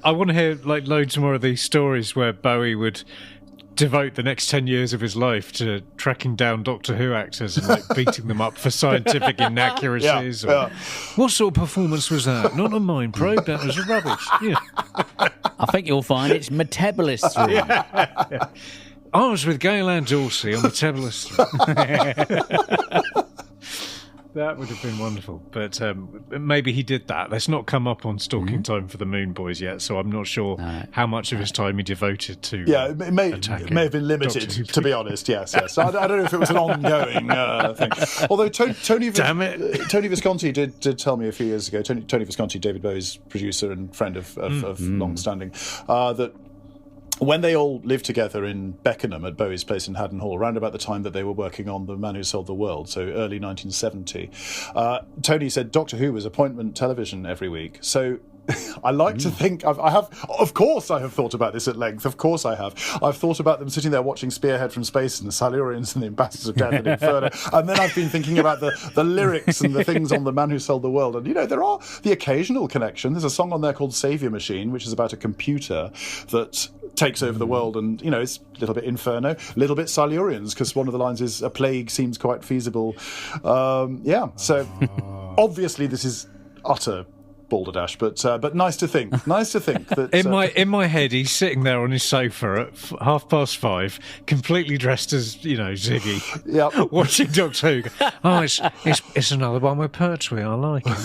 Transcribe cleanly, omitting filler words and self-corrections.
I want to hear like loads more of these stories where Bowie would devote the next 10 years of his life to tracking down Doctor Who actors and like beating them up for scientific inaccuracies. What sort of performance was that? Not a mind probe, that was rubbish. Yeah. I think you'll find it's Metabolist's room. Yeah. I was with Gail Ann Dorsey on Metabolist. That would have been wonderful, but maybe he did that. Let's not come up on Stalking Time for the Moon Boys yet, so I'm not sure how much of his time he devoted to it may have been limited, to be honest, yes. I don't know if it was an ongoing thing. Although Tony Visconti did tell me a few years ago, Tony Visconti, David Bowie's producer and friend of long standing, that when they all lived together in Beckenham at Bowie's place in Haddon Hall, around about the time that they were working on The Man Who Sold the World, so early 1970, Tony said Doctor Who was appointment television every week. So I like to think of course I have thought about this at length. Of course I have. I've thought about them sitting there watching Spearhead from Space and the Silurians and the Ambassadors of Death and Inferno. And then I've been thinking about the lyrics and the things on The Man Who Sold the World. And, there are the occasional connection. There's a song on there called Saviour Machine, which is about a computer that takes over the world. And, it's a little bit Inferno, a little bit Silurians, because one of the lines is, a plague seems quite feasible. So obviously this is utter balderdash, but nice to think that in my head he's sitting there on his sofa at 5:30, completely dressed as Ziggy, watching Doctor Who. It's another one with Pertwee. I like it.